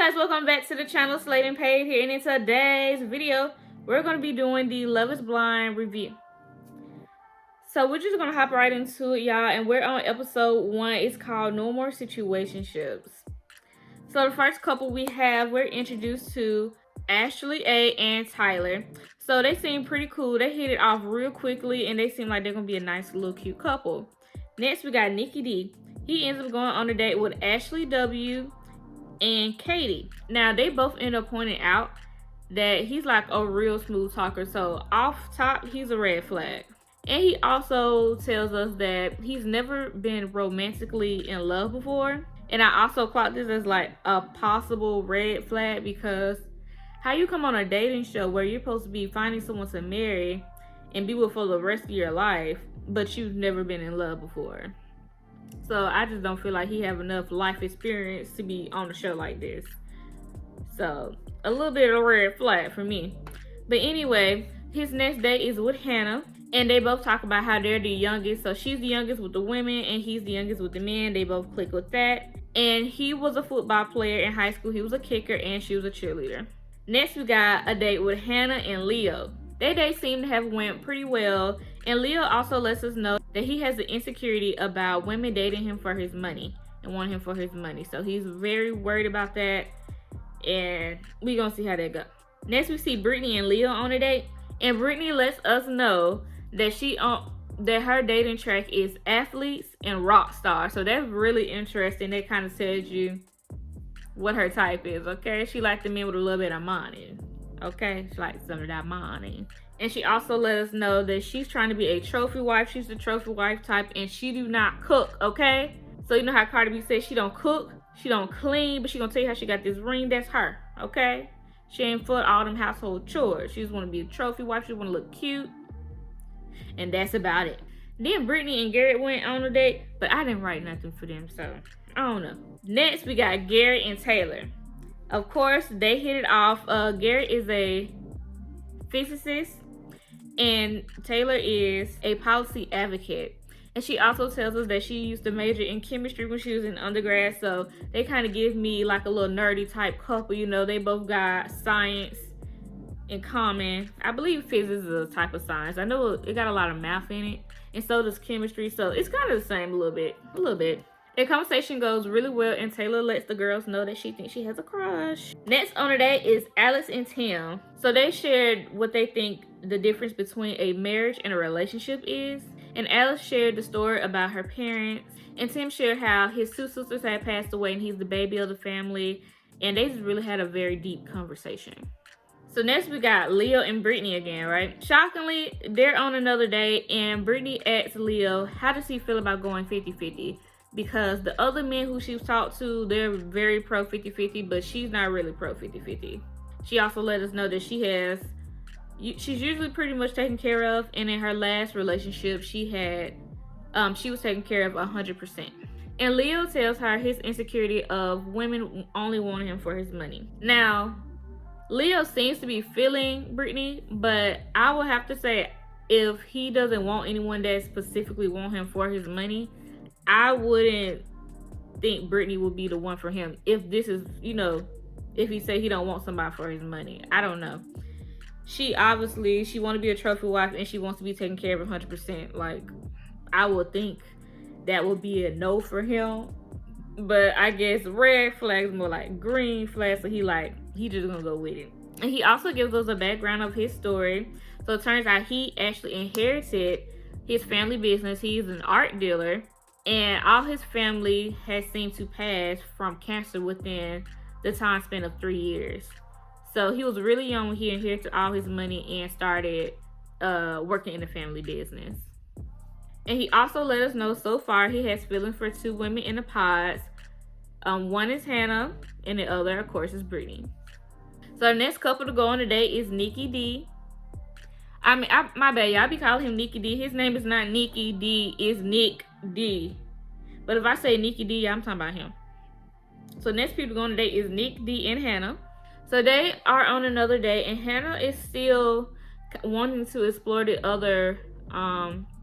guys, welcome back to the channel. Slade and Paige here, and in today's video we're going to be doing the Love is Blind review. So we're just going to hop right into it, y'all, and we're on episode 1. It's called No More Situationships. So the first couple we're introduced to Ashley A and Tyler. So they seem pretty cool. They hit it off real quickly, and they seem like they're going to be a nice little cute couple. Next we got Nikki D. He ends up going on a date with Ashley W and Katie. Now they both end up pointing out that he's like a real smooth talker, so off top he's a red flag. And he also tells us that he's never been romantically in love before, and I also clocked this as like a possible red flag, because how you come on a dating show where you're supposed to be finding someone to marry and be with for the rest of your life, but you've never been in love before. So I just don't feel like he have enough life experience to be on a show like this. So a little bit of a red flag for me. But anyway, his next date is with Hannah, and they both talk about how they're the youngest. So she's the youngest with the women and he's the youngest with the men. They both click with that. And he was a football player in high school. He was a kicker and she was a cheerleader. Next we got a date with Hannah and Leo. Their date seemed to have went pretty well, and Leo also lets us know that he has an insecurity about women dating him for his money and wanting him for his money. So he's very worried about that, and we gonna see how that goes. Next we see Brittany and Leo on a date, and Brittany lets us know that that her dating track is athletes and rock stars. So that's really interesting. That kind of tells you what her type is, okay? She likes the men with a little bit of money. Okay, she likes some of that money. And she also let us know that she's trying to be a trophy wife. She's the trophy wife type, and she do not cook, okay? So you know how Cardi B says she don't cook, she don't clean, but she gonna tell you how she got this ring. That's her, okay? She ain't for all them household chores. She just wanna be a trophy wife. She wanna look cute, and that's about it. Then Brittany and Garrett went on a date, but I didn't write nothing for them, so I don't know. Next we got Garrett and Taylor. Of course, they hit it off. Garrett is a physicist, and Taylor is a policy advocate. And she also tells us that she used to major in chemistry when she was in undergrad, so they kind of give me like a little nerdy type couple. You know, they both got science in common. I believe physics is a type of science. I know it got a lot of math in it, and so does chemistry, so it's kind of the same a little bit. Their conversation goes really well, and Taylor lets the girls know that she thinks she has a crush. Next on the date is Alice and Tim. So they shared what they think the difference between a marriage and a relationship is. And Alice shared the story about her parents. And Tim shared how his 2 sisters had passed away and he's the baby of the family. And they just really had a very deep conversation. So next we got Leo and Brittany again, right? Shockingly, they're on another date, and Brittany asks Leo, how does he feel about going 50-50? Because the other men who she's talked to, they're very pro 50-50, but she's not really pro 50-50. She also let us know that she's usually pretty much taken care of, and in her last relationship, she was taken care of 100%. And Leo tells her his insecurity of women only wanting him for his money. Now, Leo seems to be feeling Brittany, but I would have to say, if he doesn't want anyone that specifically want him for his money, I wouldn't think Brittany would be the one for him. If this is, if he say he don't want somebody for his money. I don't know. She want to be a trophy wife, and she wants to be taken care of 100%. Like, I would think that would be a no for him. But I guess red flags more like green flags, so he just gonna go with it. And he also gives us a background of his story. So it turns out he actually inherited his family business. He's an art dealer. And all his family has seemed to pass from cancer within the time span of 3 years. So he was really young when he inherited all his money and started working in the family business. And he also let us know so far he has feelings for 2 women in the pods. One is Hannah, and the other, of course, is Brittany. So the next couple to go on a date is Nikki D. My bad, y'all be calling him Nikki D. His name is not Nikki D, it's Nick D. But if I say Nikki D, I'm talking about him. So next people going on a date is Nick D and Hannah. So they are on another date, and Hannah is still wanting to explore the other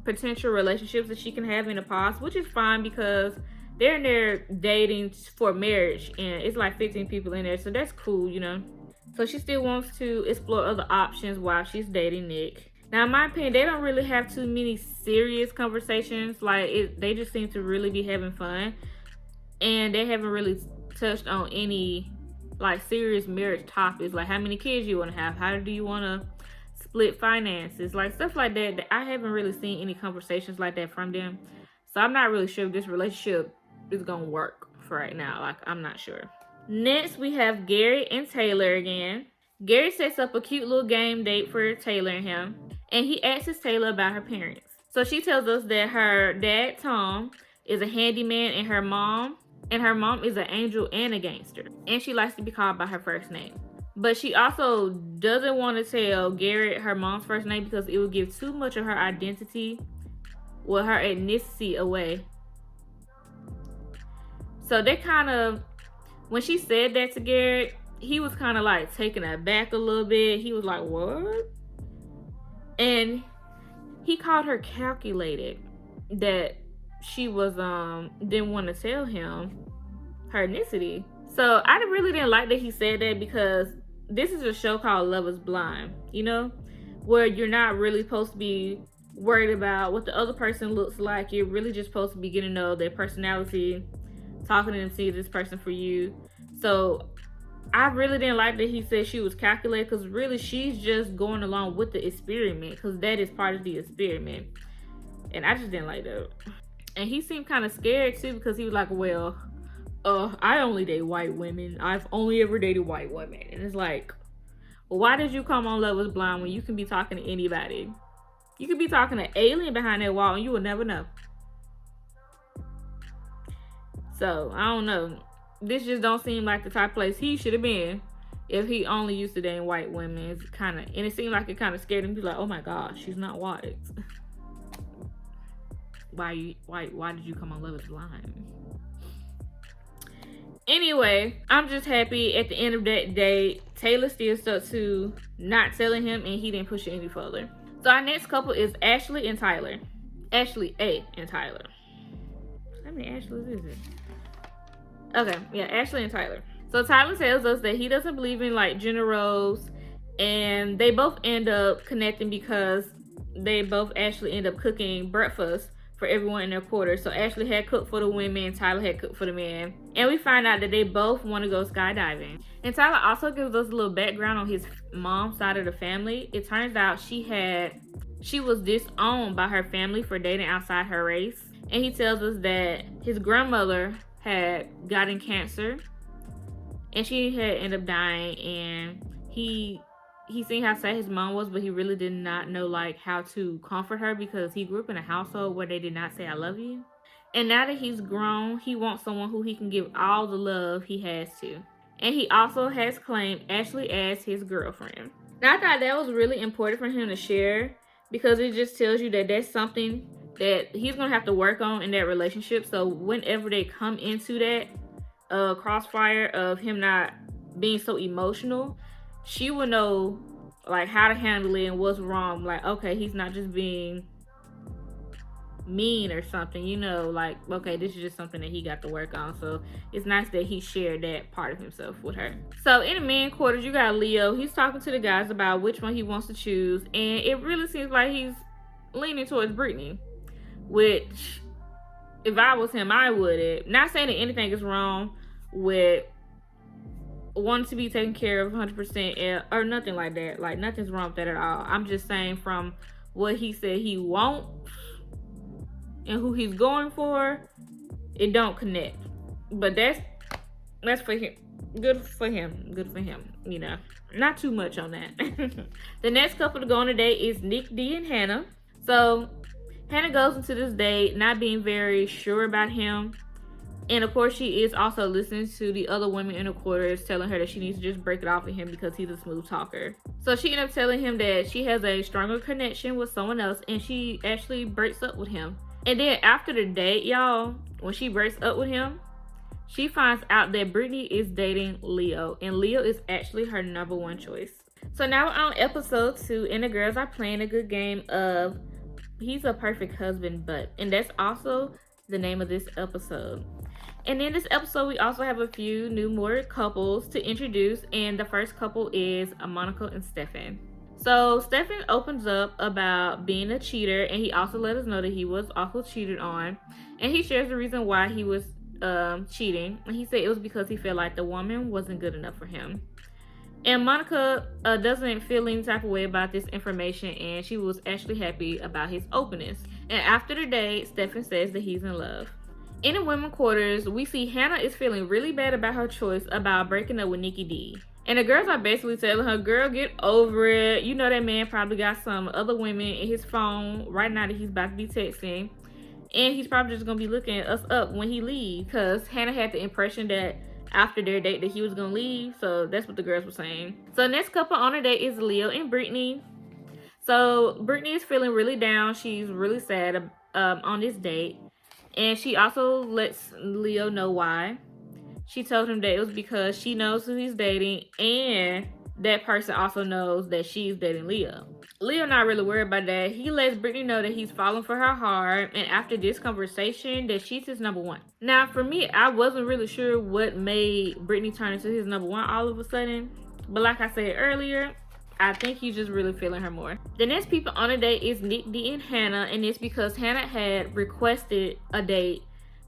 potential relationships that she can have in the past, which is fine because they're in there dating for marriage, and it's like 15 people in there, so that's cool, you know. So she still wants to explore other options while she's dating Nick. Now, in my opinion, they don't really have too many serious conversations. Like, they just seem to really be having fun, and they haven't really touched on any like serious marriage topics, like how many kids you want to have, how do you want to split finances, like stuff like that. I haven't really seen any conversations like that from them, so I'm not really sure if this relationship is gonna work for right now. Like, I'm not sure. Next, we have Gary and Taylor again. Gary sets up a cute little game date for Taylor and him, and he asks Taylor about her parents. So she tells us that her dad, Tom, is a handyman, and her mom is an angel and a gangster, and she likes to be called by her first name. But she also doesn't want to tell Garrett her mom's first name because it would give too much of her identity, well, her ethnicity away. So they kind of, when she said that to Garrett, he was kind of like taken aback a little bit. He was like, what? And he called her calculated, that she was didn't want to tell him her ethnicity. So I really didn't like that he said that, because this is a show called Love is Blind, you know, where you're not really supposed to be worried about what the other person looks like. You're really just supposed to be getting to know their personality, talking to them, see this person for you. So I really didn't like that he said she was calculated, because really she's just going along with the experiment, because that is part of the experiment. And I just didn't like that. And he seemed kind of scared too, because he was like, well, I only date white women. I've only ever dated white women. And it's like, well, why did you come on Love is Blind when you can be talking to anybody? You could be talking to an alien behind that wall and you will never know. So, I don't know. This just don't seem like the type of place he should have been if he only used to dating white women. It's kind of, and it seemed like it kind of scared him to be like, oh my God, she's not white. Why did you come on Love is Blind? Anyway, I'm just happy at the end of that day, Taylor still stuck to not telling him, and he didn't push it any further. So our next couple is Ashley and Tyler. Ashley A and Tyler. How many Ashleys is it? Okay, yeah, Ashley and Tyler. So Tyler tells us that he doesn't believe in like gender roles, and they both end up connecting because they both actually end up cooking breakfast for everyone in their quarters. So Ashley had cooked for the women, Tyler had cooked for the men. And we find out that they both want to go skydiving. And Tyler also gives us a little background on his mom's side of the family. It turns out she was disowned by her family for dating outside her race. And he tells us that his grandmother had gotten cancer, and she had ended up dying, and he seen how sad his mom was, but he really did not know like how to comfort her, because he grew up in a household where they did not say I love you. And now that he's grown, he wants someone who he can give all the love he has to. And he also has claimed Ashley as his girlfriend. Now I thought that was really important for him to share, because it just tells you that that's something that he's gonna have to work on in that relationship. So whenever they come into that crossfire of him not being so emotional, she will know like how to handle it and what's wrong. Like, okay, he's not just being mean or something, you know, like, okay, this is just something that he got to work on. So it's nice that he shared that part of himself with her. So in the men quarters, you got Leo. He's talking to the guys about which one he wants to choose, and it really seems like he's leaning towards Brittany, which if I was him, I would. Not saying that anything is wrong with wanting to be taken care of 100% or nothing like that. Like, nothing's wrong with that at all. I'm just saying from what he said he wants and who he's going for, it don't connect. But that's for him. Good for him, you know. Not too much on that. The next couple to go on a date is Nick D and Hannah. So Hannah goes into this date not being very sure about him. And of course, she is also listening to the other women in the quarters telling her that she needs to just break it off with him because he's a smooth talker. So she ended up telling him that she has a stronger connection with someone else, and she actually breaks up with him. And then after the date, y'all, when she breaks up with him, she finds out that Brittany is dating Leo, and Leo is actually her #1 choice. So now we're on episode 2, and the girls are playing a good game of He's a Perfect Husband But, and that's also the name of this episode. And in this episode, we also have a few new more couples to introduce, and the first couple is Monica and Stefan. So Stefan opens up about being a cheater, and he also let us know that he was also cheated on, and he shares the reason why he was cheating, and he said it was because he felt like the woman wasn't good enough for him. And Monica doesn't feel any type of way about this information, and she was actually happy about his openness. And after the date, Stefan says that he's in love. In the women's quarters, we see Hannah is feeling really bad about her choice about breaking up with Nikki D. And the girls are basically telling her, girl, get over it. You know that man probably got some other women in his phone right now that he's about to be texting. And he's probably just going to be looking us up when he leaves. Because Hannah had the impression that after their date that he was going to leave. So that's what the girls were saying. So the next couple on the date is Leo and Brittany. So Brittany is feeling really down. She's really sad on this date. And she also lets Leo know why. She told him that it was because she knows who he's dating, and that person also knows that she's dating Leo. Leo not really worried about that. He lets Brittany know that he's falling for her hard, and after this conversation, that she's his number one. Now, for me, I wasn't really sure what made Brittany turn into his number one all of a sudden. But like I said earlier, I think he's just really feeling her more. The next people on a date is Nick D and Hannah, and it's because Hannah had requested a date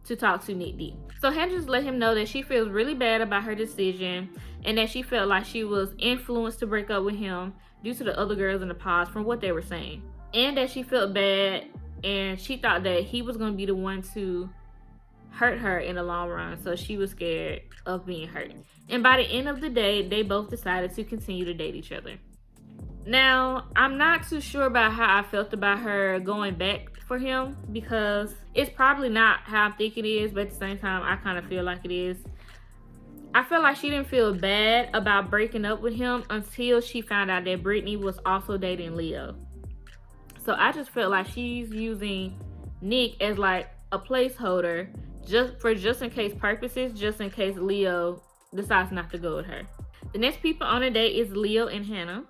to talk to Nick D. So Hannah just let him know that she feels really bad about her decision, and that she felt like she was influenced to break up with him due to the other girls in the past from what they were saying. And that she felt bad, and she thought that he was going to be the one to hurt her in the long run, so she was scared of being hurt. And by the end of the day, they both decided to continue to date each other. Now, I'm not too sure about how I felt about her going back for him, because it's probably not how I think it is, but at the same time, I kind of feel like it is. I feel like she didn't feel bad about breaking up with him until she found out that Brittany was also dating Leo. So I just felt like she's using Nick as like a placeholder just in case purposes, just in case Leo decides not to go with her. The next people on the date is Leo and Hannah.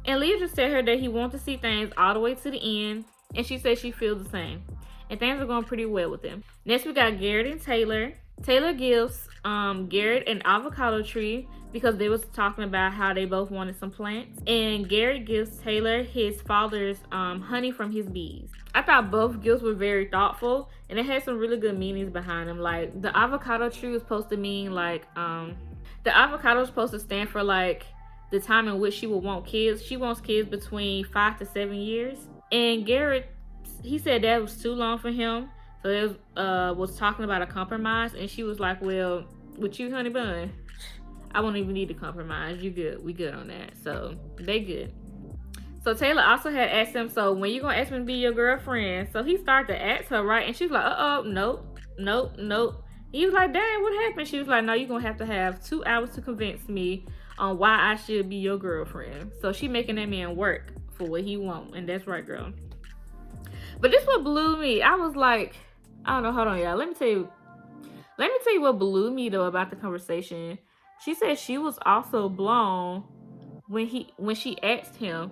And Leo just told her that he wants to see things all the way to the end, and she said she feels the same. And things are going pretty well with them. Next, we got Garrett and Taylor. Taylor gives Garrett an avocado tree because they was talking about how they both wanted some plants. And Garrett gives Taylor his father's honey from his bees. I thought both gifts were very thoughtful, and it had some really good meanings behind them. Like, the avocado tree was supposed to mean like, the avocado was supposed to stand for like the time in which she would want kids. She wants kids between 5 to 7 years. And Garrett, he said that was too long for him. So it was talking about a compromise. And she was like, well, with you, honey bun, I won't even need to compromise. You good. We good on that. So they good. So Taylor also had asked him, so when you gonna ask me to be your girlfriend? So he started to ask her, right? And she was like, nope. He was like, dang, what happened? She was like, no, you're gonna have 2 hours to convince me on why I should be your girlfriend. So she making that man work for what he want, and that's right, girl. But this what blew me. I was like, I don't know, hold on, y'all. Let me tell you what blew me though about the conversation. She said she was also blown when she asked him,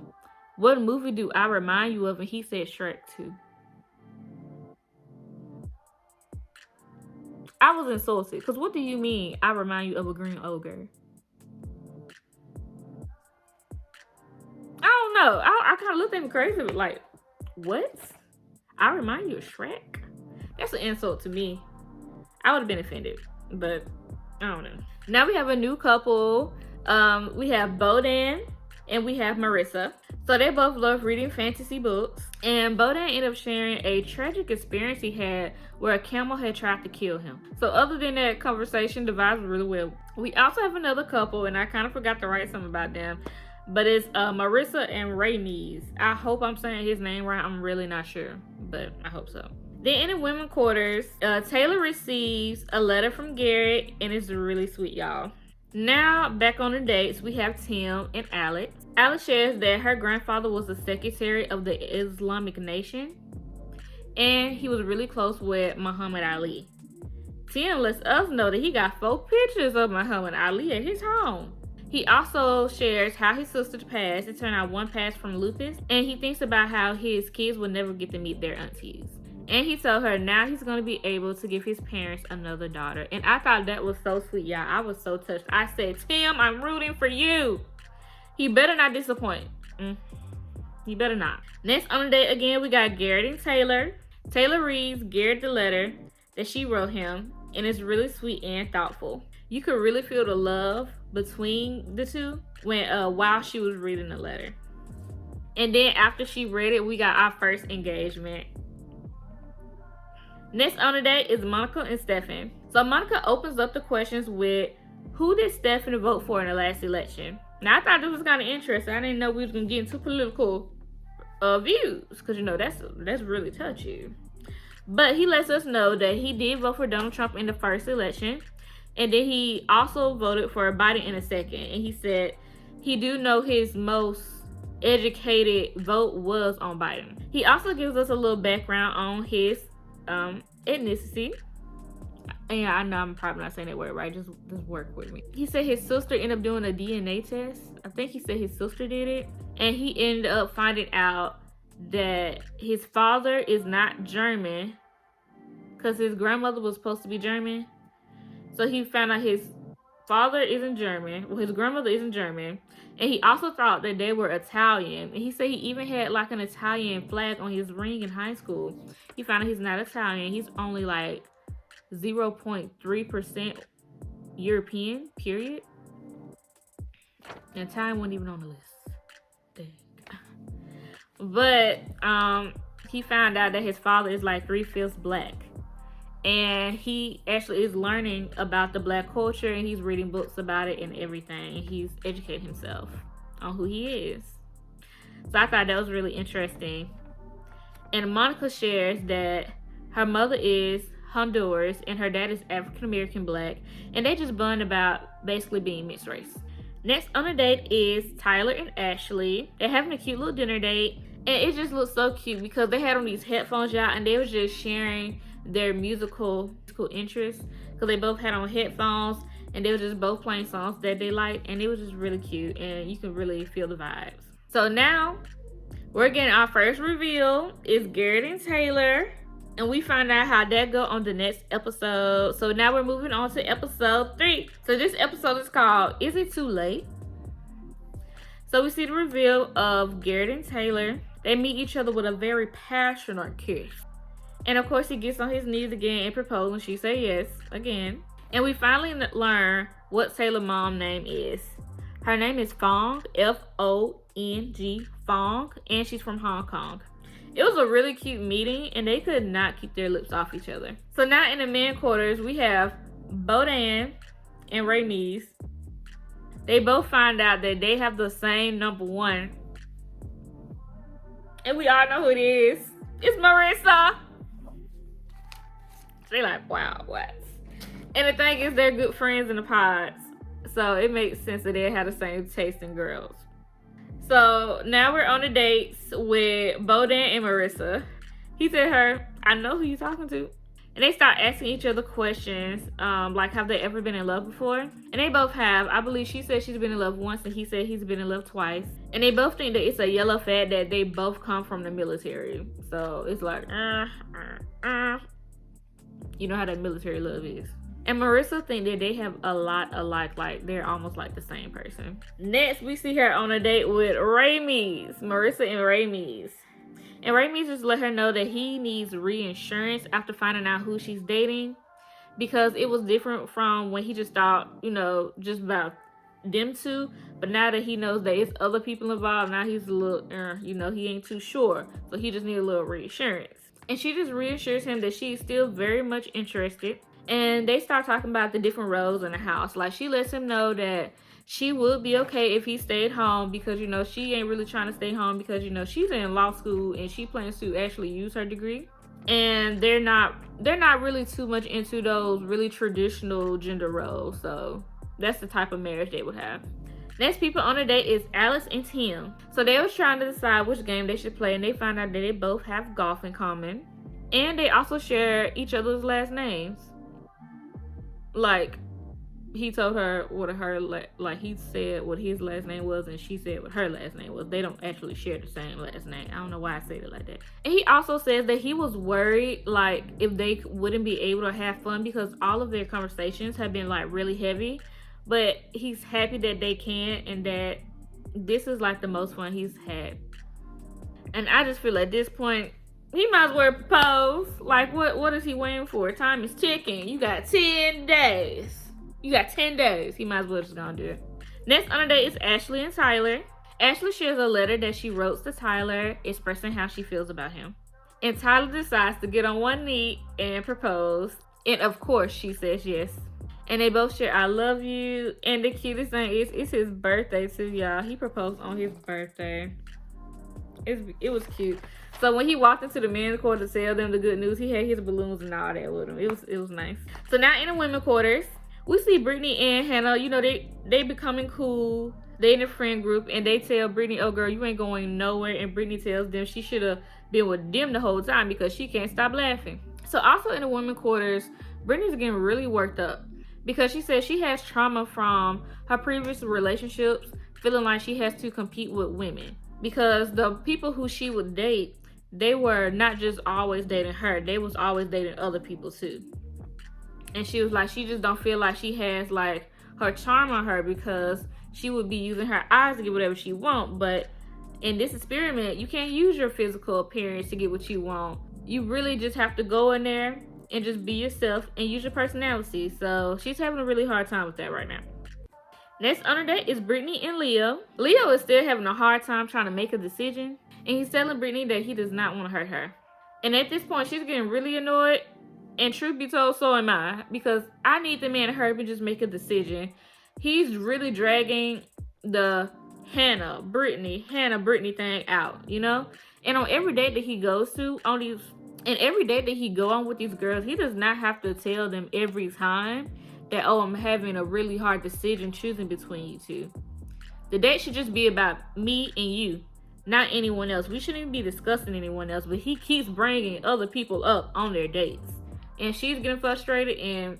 what movie do I remind you of? And he said Shrek 2. I was insulted, because what do you mean I remind you of a green ogre? I don't know. I kind of looked at him crazy, like, what? I remind you of Shrek? That's an insult to me. I would have been offended, but I don't know. Now we have a new couple. We have Bodan and we have Marissa. So they both love reading fantasy books. And Bodan ended up sharing a tragic experience he had where a camel had tried to kill him. So other than that conversation, the vibes were really well. We also have another couple, and I kind of forgot to write something about them. But it's Marissa and Rhaenys. I hope I'm saying his name right. I'm really not sure, but I hope so. Then in the women's quarters, Taylor receives a letter from Garrett, and it's really sweet, y'all. Now, back on the dates, we have Tim and Alex. Alex shares that her grandfather was the secretary of the Islamic Nation, and he was really close with Muhammad Ali. Tim lets us know that he got 4 pictures of Muhammad Ali at his home. He also shares how his sister passed. It turned out one passed from lupus, and he thinks about how his kids will never get to meet their aunties. And he told her now he's going to be able to give his parents another daughter. And I thought that was so sweet, y'all. I was so touched. I said, Tim, I'm rooting for you. He better not disappoint. He better not. Next on the date again, we got Garrett and Taylor. Taylor reads Garrett the letter that she wrote him, and it's really sweet and thoughtful. You could really feel the love between the two while she was reading the letter. And then after she read it, we got our first engagement. Next on the date is Monica and Stefan. So Monica opens up the questions with, who did Stefan vote for in the last election? Now I thought this was kind of interesting. I didn't know we was gonna get into political views, because you know that's really touchy. But he lets us know that he did vote for Donald Trump in the first election, and then he also voted for Biden in the second. And he said he do know his most educated vote was on Biden. He also gives us a little background on his ethnicity. And I know I'm probably not saying that word right, just work with me. He said his sister ended up doing a DNA test. I think he said his sister did it, and he ended up finding out that his father is not German because his grandmother was supposed to be German. So he found out his father isn't German, well, his grandmother isn't German, and he also thought that they were Italian. And he said he even had like an Italian flag on his ring in high school. He found out he's not Italian. He's only like 0.3% European, period. And Italian wasn't even on the list. Dang. But he found out that his father is like 3/5 black. And he actually is learning about the black culture, and he's reading books about it and everything. And he's educating himself on who he is. So I thought that was really interesting. And Monica shares that her mother is Honduras and her dad is African American black, and they just bond about basically being mixed race. Next on the date is Tyler and Ashley. They're having a cute little dinner date, and it just looks so cute because they had on these headphones, y'all, and they was just sharing their musical interests, because they both had on headphones and they were just both playing songs that they liked, and it was just really cute, and you can really feel the vibes. So now we're getting our first reveal. It's Garrett and Taylor, and we find out how that go on the next episode. So now we're moving on to episode 3. So this episode is called Is It Too Late? So we see the reveal of Garrett and Taylor. They meet each other with a very passionate kiss. And of course he gets on his knees again and proposes, and she says yes again. And we finally learn what Taylor's mom's name is. Her name is Fong, F-O-N-G, Fong, and she's from Hong Kong. It was a really cute meeting, and they could not keep their lips off each other. So now in the men quarters, we have Bodan and Rhaenys. They both find out that they have the same number 1. And we all know who it is. It's Marissa. They like, wow, what? And the thing is, they're good friends in the pods. So it makes sense that they have the same taste in girls. So now we're on the dates with Bodan and Marissa. He said her, I know who you're talking to. And they start asking each other questions, like have they ever been in love before? And they both have. I believe she said she's been in love once, and he said he's been in love twice. And they both think that it's a yellow fact that they both come from the military. So it's like, you know how that military love is. And Marissa think that they have a lot alike, like they're almost like the same person. Next, we see her on a date with Rhaenys, Marissa and Rhaenys. And Rhaenys just let her know that he needs reinsurance after finding out who she's dating, because it was different from when he just thought, you know, just about them two. But now that he knows that it's other people involved, now he's a little, you know, he ain't too sure. So he just needs a little reassurance. And she just reassures him that she's still very much interested. And they start talking about the different roles in the house. Like, she lets him know that she would be okay if he stayed home, because, you know, she ain't really trying to stay home because, you know, she's in law school and she plans to actually use her degree. And they're not really too much into those really traditional gender roles. So that's the type of marriage they would have. Next people on the date is Alex and Tim. So they was trying to decide which game they should play, and they found out that they both have golf in common. And they also share each other's last names. Like, he told her what her like he said what his last name was, and she said what her last name was. They don't actually share the same last name. I don't know why I said it like that. And he also says that he was worried like if they wouldn't be able to have fun because all of their conversations have been like really heavy, but he's happy that they can and that this is like the most fun he's had. And I just feel at this point he might as well propose. Like what is he waiting for? Time is ticking. You got 10 days. You got 10 days. He might as well just gonna do it. Next on the date is Ashley and Tyler. Ashley shares a letter that she wrote to Tyler expressing how she feels about him. And Tyler decides to get on one knee and propose. And of course, she says yes. And they both share I love you. And the cutest thing is it's his birthday too, y'all. He proposed on his birthday. It was cute. So when he walked into the men's quarter to tell them the good news, he had his balloons and all that with him. It was nice. So now in the women quarters, we see Brittany and Hannah. You know, they becoming cool. They in a friend group, and they tell Brittany, oh girl, you ain't going nowhere. And Brittany tells them she should have been with them the whole time because she can't stop laughing. So also in the women quarters, Brittany's getting really worked up because she says she has trauma from her previous relationships, feeling like she has to compete with women. Because the people who she would date, they were not just always dating her, they was always dating other people too. And she was like, she just don't feel like she has like her charm on her because she would be using her eyes to get whatever she want. But in this experiment, you can't use your physical appearance to get what you want. You really just have to go in there and just be yourself and use your personality. So she's having a really hard time with that right now. Next on her date is Brittany and Leo. Leo is still having a hard time trying to make a decision. And he's telling Brittany that he does not want to hurt her. And at this point, she's getting really annoyed. And truth be told, so am I. Because I need the man to hurry up and just make a decision. He's really dragging the Hannah, Brittany thing out, you know? And on every date that he goes to, every date that he go on with these girls, he does not have to tell them every time that, oh, I'm having a really hard decision choosing between you two. The date should just be about me and you, not anyone else. We shouldn't even be discussing anyone else, but he keeps bringing other people up on their dates. And she's getting frustrated, and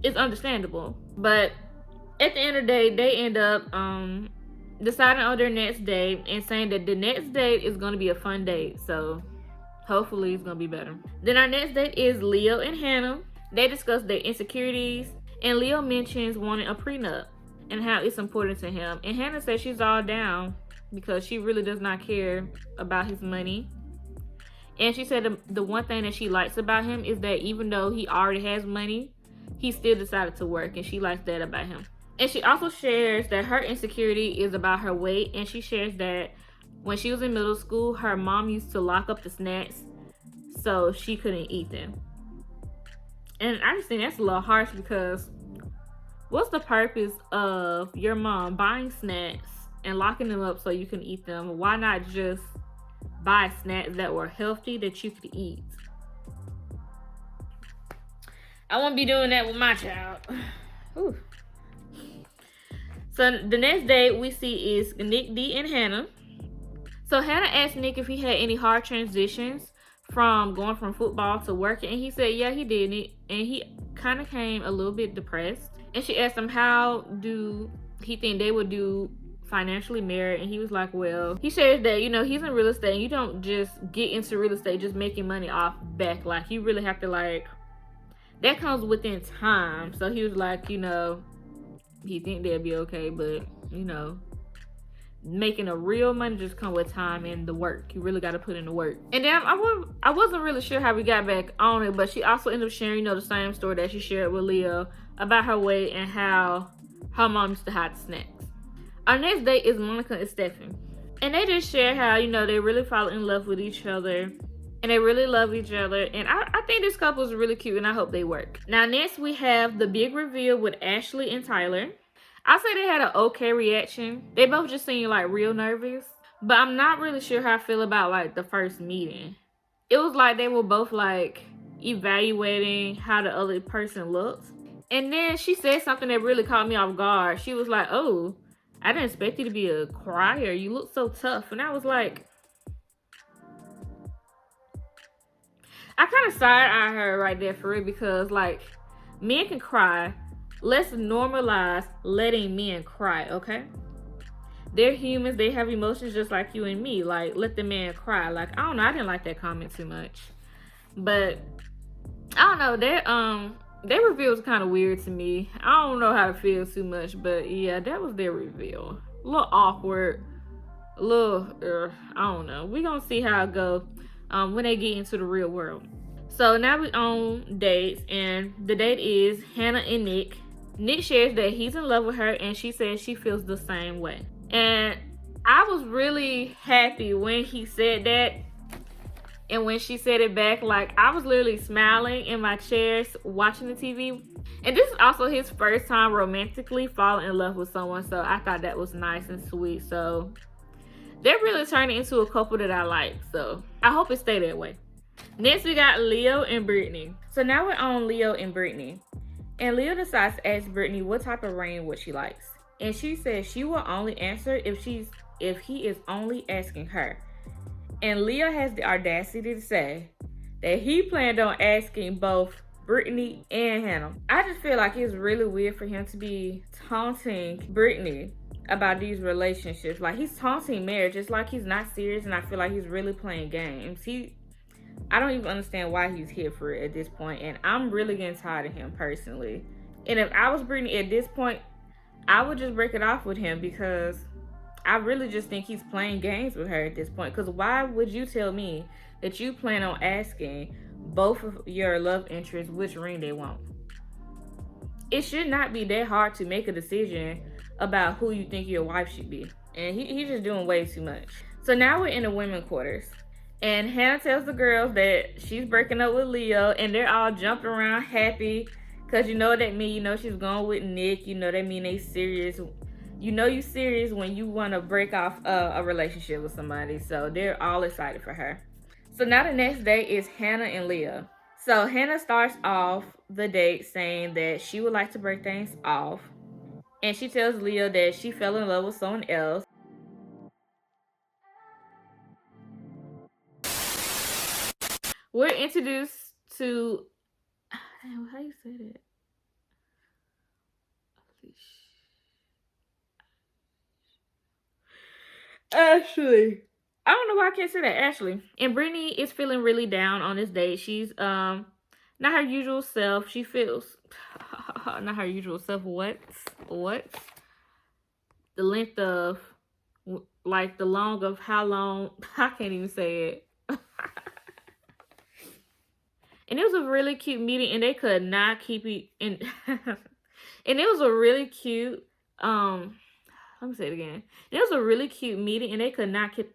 it's understandable. But at the end of the day, they end up deciding on their next date and saying that the next date is going to be a fun date. So hopefully it's going to be better. Then our next date is Leo and Hannah. They discuss their insecurities. And Leo mentions wanting a prenup and how it's important to him. And Hannah says she's all down because she really does not care about his money. And she said the one thing that she likes about him is that even though he already has money, he still decided to work. And she likes that about him. And she also shares that her insecurity is about her weight. And she shares that when she was in middle school, her mom used to lock up the snacks so she couldn't eat them. And I just think that's a little harsh because what's the purpose of your mom buying snacks and locking them up so you can eat them? Why not just buy snacks that were healthy that you could eat? I won't be doing that with my child. Ooh. So the next date we see is Nick D and Hannah. So Hannah asked Nick if he had any hard transitions from going from football to working, and he said yeah, he did it, and he kind of came a little bit depressed. And she asked him how do he think they would do financially married, and he was like, well, he shares that, you know, he's in real estate and you don't just get into real estate just making money off back. Like you really have to, like, that comes within time. So he was like, you know, he think they'll be okay, but you know, making a real money just come with time and the work. You really got to put in the work. And then I wasn't really sure how we got back on it, but she also ended up sharing, you know, the same story that she shared with Leo about her weight and how her mom used to hide the snacks. Our next date is Monica and Stefan. And they just share how, you know, they really fall in love with each other and they really love each other. And I think this couple is really cute and I hope they work. Now next we have the big reveal with Ashley and Tyler. I say they had an okay reaction. They both just seemed like real nervous. But I'm not really sure how I feel about like the first meeting. It was like they were both like evaluating how the other person looked. And then she said something that really caught me off guard. She was like, oh, I didn't expect you to be a crier. You look so tough. And I was like, I kind of side-eyed her right there for real, because like men can cry, Let's normalize letting men cry, okay? They're humans. They have emotions just like you and me. Like, let the man cry. Like, I don't know. I didn't like that comment too much. But, I don't know. Their reveal was kind of weird to me. I don't know how to feel too much. But, yeah, that was their reveal. A little awkward. A little, I don't know. We're going to see how it goes when they get into the real world. So, now we on dates. And the date is Hannah and Nick. Nick shares that he's in love with her. And she says she feels the same way. And I was really happy when he said that. And when she said it back, like, I was literally smiling in my chairs watching the TV. And this is also his first time romantically falling in love with someone. So I thought that was nice and sweet. So they're really turning into a couple that I like. So I hope it stay that way. Next, we got Leo and Brittany. So now we're on Leo and Brittany. And Leo decides to ask Brittany what type of ring what she likes. And she says she will only answer if he is only asking her. And Leo has the audacity to say that he planned on asking both Brittany and Hannah. I just feel like it's really weird for him to be taunting Brittany about these relationships. Like, he's taunting marriage. It's like he's not serious, and I feel like he's really playing games. I don't even understand why he's here for it at this point, and I'm really getting tired of him personally. And if I was Brittany at this point, I would just break it off with him, because I really just think he's playing games with her at this point. Because why would you tell me that you plan on asking both of your love interests which ring they want? It should not be that hard to make a decision about who you think your wife should be. And he's just doing way too much. So now we're in the women quarters. And Hannah tells the girls that she's breaking up with Leo. And they're all jumping around happy. Because you know what that mean. You know she's going with Nick. You know that mean they serious. You know you serious when you want to break off a relationship with somebody. So they're all excited for her. So now the next day is Hannah and Leo. So Hannah starts off the date saying that she would like to break things off. And she tells Leo that she fell in love with someone else. We're introduced to... How you say that? Ashley. I don't know why I can't say that. Ashley. And Brittany is feeling really down on this date. She's not her usual self. She feels not her usual self. What? The length of, like, the long of how long? I can't even say it. And it was a really cute meeting, and they could not keep it in. And it was a really cute let me say it again. It was a really cute meeting, and they could not keep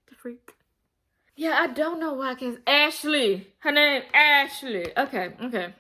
the freak. Yeah, I don't know why I can't. Ashley. Her name Ashley. Okay.